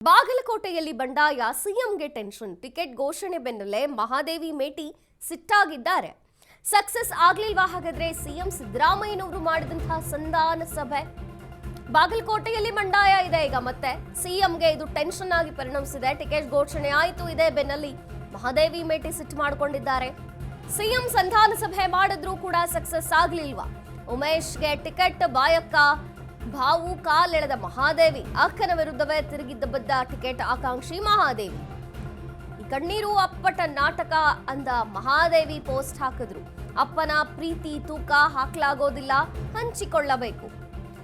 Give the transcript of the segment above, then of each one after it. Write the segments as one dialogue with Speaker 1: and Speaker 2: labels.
Speaker 1: ಬಾಗಲಕೋಟೆಯಲ್ಲಿ ಬಂಡಾಯ, ಸಿಎಂಗೆ ಟೆನ್ಷನ್. ಟಿಕೆಟ್ ಘೋಷಣೆ ಬೆನ್ನಲ್ಲೇ ಮಹಾದೇವಿ ಮೇಟಿ ಸಿಟ್ಟಾಗಿದ್ದಾರೆ. ಸಕ್ಸಸ್ ಆಗ್ಲಿಲ್ವಾ ಹಾಗಾದ್ರೆ ಸಿಎಂ ಸಿದ್ದರಾಮಯ್ಯನವರು ಮಾಡಿದಂತಹ ಸಂಧಾನ ಸಭೆ? ಬಾಗಲಕೋಟೆಯಲ್ಲಿ ಬಂಡಾಯ ಇದೆ. ಈಗ ಮತ್ತೆ ಸಿಎಂಗೆ ಇದು ಟೆನ್ಷನ್ ಆಗಿ ಪರಿಣಮಿಸಿದೆ. ಟಿಕೆಟ್ ಘೋಷಣೆ ಆಯಿತು, ಇದೇ ಬೆನ್ನಲ್ಲಿ ಮಹಾದೇವಿ ಮೇಟಿ ಸಿಟ್ಟು ಮಾಡಿಕೊಂಡಿದ್ದಾರೆ. ಸಿಎಂ ಸಂಧಾನ ಸಭೆ ಮಾಡಿದ್ರೂ ಕೂಡ ಸಕ್ಸಸ್ ಆಗ್ಲಿಲ್ವಾ? ಉಮೇಶ್ಗೆ ಟಿಕೆಟ್ ಬಾಯಕ್ಕ ಭಾವು ಕಾಲೆಳೆದ ಮಹಾದೇವಿ, ಅಕ್ಕನ ವಿರುದ್ಧವೇ ತಿರುಗಿದ್ದ ಬದ್ದ ಟಿಕೆಟ್ ಆಕಾಂಕ್ಷಿ ಮಹಾದೇವಿ. ಈ ಕಣ್ಣೀರು ಅಪ್ಪಟ ನಾಟಕ ಅಂದ ಮಹಾದೇವಿ ಪೋಸ್ಟ್ ಹಾಕಿದ್ರು. ಅಪ್ಪನ ಪ್ರೀತಿ ತೂಕ ಹಾಕ್ಲಾಗೋದಿಲ್ಲ, ಹಂಚಿಕೊಳ್ಳಬೇಕು.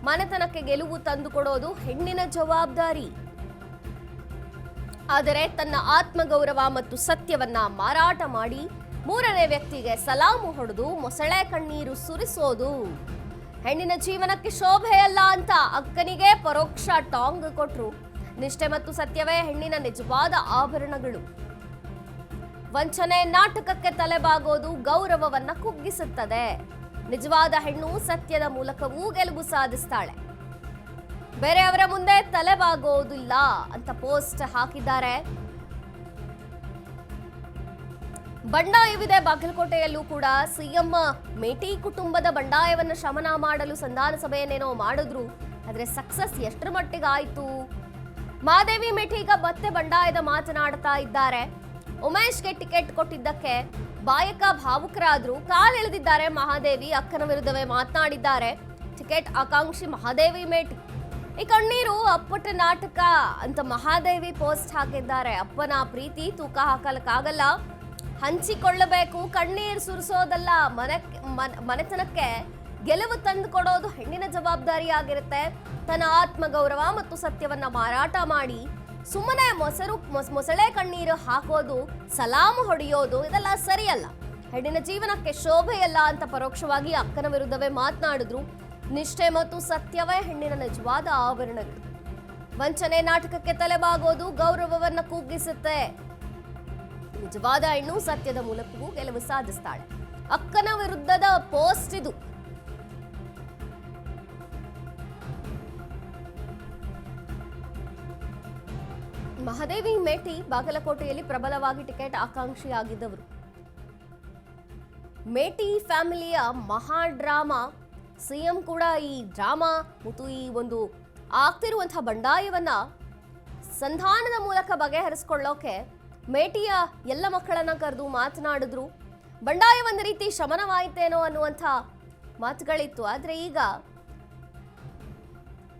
Speaker 1: ಮನೆತನಕ್ಕೆ ಗೆಲುವು ತಂದುಕೊಡೋದು ಹೆಣ್ಣಿನ ಜವಾಬ್ದಾರಿ. ಆದರೆ ತನ್ನ ಆತ್ಮಗೌರವ ಮತ್ತು ಸತ್ಯವನ್ನ ಮಾರಾಟ ಮಾಡಿ ಮೂರನೇ ವ್ಯಕ್ತಿಗೆ ಸಲಾಮು ಹೊಡೆದು ಮೊಸಳೆ ಕಣ್ಣೀರು ಸುರಿಸೋದು ಹೆಣ್ಣಿನ ಜೀವನಕ್ಕೆ ಶೋಭೆಯಲ್ಲ ಅಂತ ಅಕ್ಕನಿಗೆ ಪರೋಕ್ಷ ಟಾಂಗ್ ಕೊಟ್ರು. ನಿಷ್ಠೆ ಮತ್ತು ಸತ್ಯವೇ ಹೆಣ್ಣಿನ ನಿಜವಾದ ಆಭರಣಗಳು. ವಂಚನೆ ನಾಟಕಕ್ಕೆ ತಲೆಬಾಗೋದು ಗೌರವವನ್ನ ಕುಗ್ಗಿಸುತ್ತದೆ. ನಿಜವಾದ ಹೆಣ್ಣು ಸತ್ಯದ ಮೂಲಕವೂ ಗೆಲುವು ಸಾಧಿಸ್ತಾಳೆ, ಬೇರೆಯವರ ಮುಂದೆ ತಲೆಬಾಗೋದಿಲ್ಲ ಅಂತ ಪೋಸ್ಟ್ ಹಾಕಿದ್ದಾರೆ. ಬಂಡಾಯವಿದೆ ಬಾಗಲಕೋಟೆಯಲ್ಲೂ ಕೂಡ. ಸಿಎಂ ಮೇಟಿ ಕುಟುಂಬದ ಬಂಡಾಯವನ್ನು ಶಮನ ಮಾಡಲು ಸಂಧಾನ ಸಭೆಯನ್ನೇನೋ ಮಾಡಿದ್ರು, ಆದ್ರೆ ಸಕ್ಸಸ್ ಎಷ್ಟರ ಮಟ್ಟಿಗೆ ಆಯ್ತು? ಮಹಾದೇವಿ ಮೇಟಿ ಈಗ ಮತ್ತೆ ಬಂಡಾಯದ ಮಾತನಾಡ್ತಾ ಇದ್ದಾರೆ. ಉಮೇಶ್ಗೆ ಟಿಕೆಟ್ ಕೊಟ್ಟಿದ್ದಕ್ಕೆ ಬಾಯಕ ಭಾವುಕರಾದ್ರು, ಕಾಲೆಳೆದಿದ್ದಾರೆ ಮಹಾದೇವಿ, ಅಕ್ಕನ ವಿರುದ್ಧವೇ ಮಾತನಾಡಿದ್ದಾರೆ. ಟಿಕೆಟ್ ಆಕಾಂಕ್ಷಿ ಮಹಾದೇವಿ ಮೇಟಿ, ಈ ಕಣ್ಣೀರು ಅಪ್ಪಟ ನಾಟಕ ಅಂತ ಮಹಾದೇವಿ ಪೋಸ್ಟ್ ಹಾಕಿದ್ದಾರೆ. ಅಪ್ಪನ ಪ್ರೀತಿ ತೂಕ ಹಾಕಲಕ್ಕಾಗಲ್ಲ, ಹಂಚಿಕೊಳ್ಳಬೇಕು. ಕಣ್ಣೀರು ಸುರಿಸೋದಲ್ಲ, ಮನೆತನಕ್ಕೆ ಗೆಲುವು ತಂದು ಕೊಡೋದು ಹೆಣ್ಣಿನ ಜವಾಬ್ದಾರಿಯಾಗಿರುತ್ತೆ. ತನ್ನ ಆತ್ಮಗೌರವ ಮತ್ತು ಸತ್ಯವನ್ನ ಮಾರಾಟ ಮಾಡಿ ಸುಮ್ಮನೆ ಮೊಸಳೆ ಕಣ್ಣೀರು ಹಾಕೋದು, ಸಲಾಮು ಹೊಡೆಯೋದು ಇದೆಲ್ಲ ಸರಿಯಲ್ಲ. ಹೆಣ್ಣಿನ ಜೀವನಕ್ಕೆ ಶೋಭೆಯಲ್ಲ ಅಂತ ಪರೋಕ್ಷವಾಗಿ ಅಕ್ಕನ ವಿರುದ್ಧವೇ ಮಾತನಾಡಿದ್ರು. ನಿಷ್ಠೆ ಮತ್ತು ಸತ್ಯವೇ ಹೆಣ್ಣಿನ ನಿಜವಾದ ಆಭರಣಗಳು. ವಂಚನೆ ನಾಟಕಕ್ಕೆ ತಲೆಬಾಗೋದು ಗೌರವವನ್ನ ಕುಗ್ಗಿಸುತ್ತೆ. ನಿಜವಾದ ಹೆಣ್ಣು ಸತ್ಯದ ಮೂಲಕವೂ ಗೆಲುವು ಸಾಧಿಸ್ತಾಳೆ. ಅಕ್ಕನ ವಿರುದ್ಧದ ಪೋಸ್ಟ್ ಇದು. ಮಹಾದೇವಿ ಮೇಟಿ ಬಾಗಲಕೋಟೆಯಲ್ಲಿ ಪ್ರಬಲವಾಗಿ ಟಿಕೆಟ್ ಆಕಾಂಕ್ಷಿಯಾಗಿದ್ದವರು. ಮೇಟಿ ಫ್ಯಾಮಿಲಿಯ ಮಹಾ ಡ್ರಾಮಾ. ಸಿಎಂ ಕೂಡ ಈ ಡ್ರಾಮಾ ಮತ್ತು ಈ ಒಂದು ಆಗ್ತಿರುವಂತಹ ಬಂಡಾಯವನ್ನ ಸಂಧಾನದ ಮೂಲಕ ಬಗೆಹರಿಸಿಕೊಳ್ಳೋಕೆ ಮೇಟಿಯ ಎಲ್ಲ ಮಕ್ಕಳನ್ನ ಕರೆದು ಮಾತನಾಡಿದ್ರು. ಬಂಡಾಯ ಒಂದು ರೀತಿ ಶಮನವಾಯಿತೇನೋ ಅನ್ನುವಂಥ ಮಾತುಗಳಿತ್ತು. ಆದ್ರೆ ಈಗ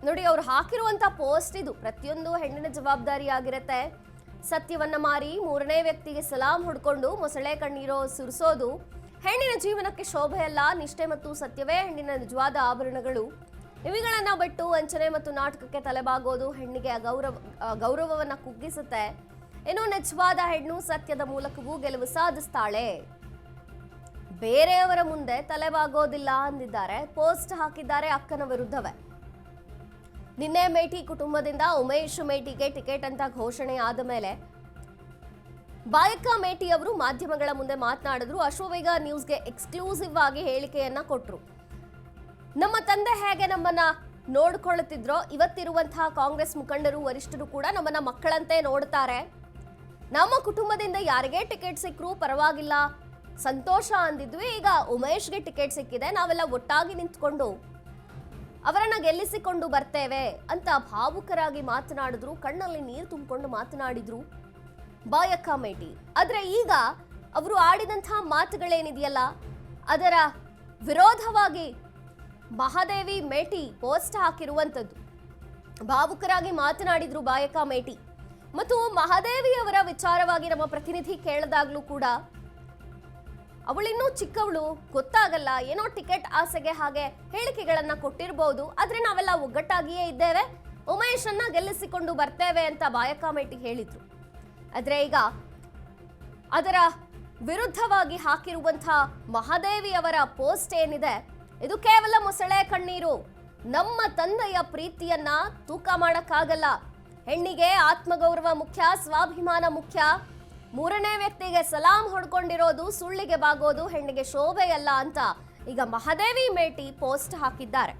Speaker 1: ನೋಡಿ, ಅವ್ರು ಹಾಕಿರುವಂತ ಪೋಸ್ಟ್ ಇದು. ಪ್ರತಿಯೊಂದು ಹೆಣ್ಣಿನ ಜವಾಬ್ದಾರಿ ಆಗಿರುತ್ತೆ. ಸತ್ಯವನ್ನ ಮಾರಿ ಮೂರನೇ ವ್ಯಕ್ತಿಗೆ ಸಲಾಂ ಹೊಡ್ಕೊಂಡು ಮೊಸಳೆ ಕಣ್ಣೀರೋ ಸುರಿಸೋದು ಹೆಣ್ಣಿನ ಜೀವನಕ್ಕೆ ಶೋಭೆಯಲ್ಲ. ನಿಷ್ಠೆ ಮತ್ತು ಸತ್ಯವೇ ಹೆಣ್ಣಿನ ನಿಜವಾದ ಆಭರಣಗಳು. ಇವುಗಳನ್ನ ಬಿಟ್ಟು ವಂಚನೆ ಮತ್ತು ನಾಟಕಕ್ಕೆ ತಲೆಬಾಗೋದು ಹೆಣ್ಣಿಗೆ ಗೌರವವನ್ನ ಕುಗ್ಗಿಸುತ್ತೆ. ಇನ್ನು ನಿಜವಾದ ಹೆಣ್ಣು ಸತ್ಯದ ಮೂಲಕವೂ ಗೆಲುವು ಸಾಧಿಸ್ತಾಳೆ, ಬೇರೆಯವರ ಮುಂದೆ ತಲೆಬಾಗೋದಿಲ್ಲ ಅಂದಿದ್ದಾರೆ. ಪೋಸ್ಟ್ ಹಾಕಿದ್ದಾರೆ ಅಕ್ಕನ ವಿರುದ್ಧವೇ. ನಿನ್ನೆ ಮೇಟಿ ಕುಟುಂಬದಿಂದ ಉಮೇಶ್ ಮೇಟಿಗೆ ಟಿಕೆಟ್ ಅಂತ ಘೋಷಣೆ ಆದ ಮೇಲೆ ಬಾಯಕ್ಕ ಮೇಟಿ ಅವರು ಮಾಧ್ಯಮಗಳ ಮುಂದೆ ಮಾತನಾಡಿದ್ರು. ಅಶ್ವವೇಗ ನ್ಯೂಸ್ಗೆ ಎಕ್ಸ್ಕ್ಲೂಸಿವ್ ಆಗಿ ಹೇಳಿಕೆಯನ್ನ ಕೊಟ್ರು. ನಮ್ಮ ತಂದೆ ಹೇಗೆ ನಮ್ಮನ್ನ ನೋಡ್ಕೊಳ್ಳುತ್ತಿದ್ರೋ, ಇವತ್ತಿರುವಂತಹ ಕಾಂಗ್ರೆಸ್ ಮುಖಂಡರು ವರಿಷ್ಠರು ಕೂಡ ನಮ್ಮನ್ನ ಮಕ್ಕಳಂತೆ ನೋಡ್ತಾರೆ. ನಮ್ಮ ಕುಟುಂಬದಿಂದ ಯಾರಿಗೇ ಟಿಕೆಟ್ ಸಿಕ್ಕರೂ ಪರವಾಗಿಲ್ಲ, ಸಂತೋಷ ಅಂದಿದ್ವಿ. ಈಗ ಉಮೇಶ್ಗೆ ಟಿಕೆಟ್ ಸಿಕ್ಕಿದೆ, ನಾವೆಲ್ಲ ಒಟ್ಟಾಗಿ ನಿಂತ್ಕೊಂಡು ಅವರನ್ನ ಗೆಲ್ಲಿಸಿಕೊಂಡು ಬರ್ತೇವೆ ಅಂತ ಭಾವುಕರಾಗಿ ಮಾತನಾಡಿದ್ರು. ಕಣ್ಣಲ್ಲಿ ನೀರು ತುಂಬಿಕೊಂಡು ಮಾತನಾಡಿದ್ರು ಬಾಯಕ್ಕ ಮೇಟಿ. ಆದ್ರೆ ಈಗ ಅವರು ಆಡಿದಂತಹ ಮಾತುಗಳೇನಿದೆಯಲ್ಲ, ಅದರ ವಿರೋಧವಾಗಿ ಮಹಾದೇವಿ ಮೇಟಿ ಪೋಸ್ಟ್ ಹಾಕಿರುವಂಥದ್ದು. ಭಾವುಕರಾಗಿ ಮಾತನಾಡಿದ್ರು ಬಾಯಕ್ಕ ಮೇಟಿ. ಮತ್ತು ಮಹಾದೇವಿ ಅವರ ವಿಚಾರವಾಗಿ ನಮ್ಮ ಪ್ರತಿನಿಧಿ ಕೇಳಿದಾಗ್ಲೂ ಕೂಡ ಅವಳಿನ್ನೂ ಚಿಕ್ಕವಳು, ಗೊತ್ತಾಗಲ್ಲ, ಏನೋ ಟಿಕೆಟ್ ಆಸೆಗೆ ಹಾಗೆ ಹೇಳಿಕೆಗಳನ್ನ ಕೊಟ್ಟಿರಬಹುದು, ಆದ್ರೆ ನಾವೆಲ್ಲ ಒಗ್ಗಟ್ಟಾಗಿಯೇ ಇದ್ದೇವೆ, ಉಮೇಶನ್ನ ಗೆಲ್ಲಿಸಿಕೊಂಡು ಬರ್ತೇವೆ ಅಂತ ಬಾಯಕ್ಕ ಮೇಟಿ ಹೇಳಿದ್ರು. ಆದ್ರೆ ಈಗ ಅದರ ವಿರುದ್ಧವಾಗಿ ಹಾಕಿರುವಂತಹ ಮಹಾದೇವಿ ಅವರ ಪೋಸ್ಟ್ ಏನಿದೆ, ಇದು ಕೇವಲ ಮೊಸಳೆ ಕಣ್ಣೀರು. ನಮ್ಮ ತಂದೆಯ ಪ್ರೀತಿಯನ್ನ ತೂಕ ಮಾಡಕ್ಕಾಗಲ್ಲ. ಹೆಣ್ಣಿಗೆ ಆತ್ಮಗೌರವ ಮುಖ್ಯ, ಸ್ವಾಭಿಮಾನ ಮುಖ್ಯ. ಮೂರನೇ ವ್ಯಕ್ತಿಗೆ ಸಲಾಂ ಹೊಡ್ಕೊಂಡಿರೋದು, ಸುಳ್ಳಿಗೆ ಬಾಗೋದು ಹೆಣ್ಣಿಗೆ ಶೋಭೆಯಲ್ಲ ಅಂತ ಈಗ ಮಹಾದೇವಿ ಮೇಟಿ ಪೋಸ್ಟ್ ಹಾಕಿದ್ದಾರೆ.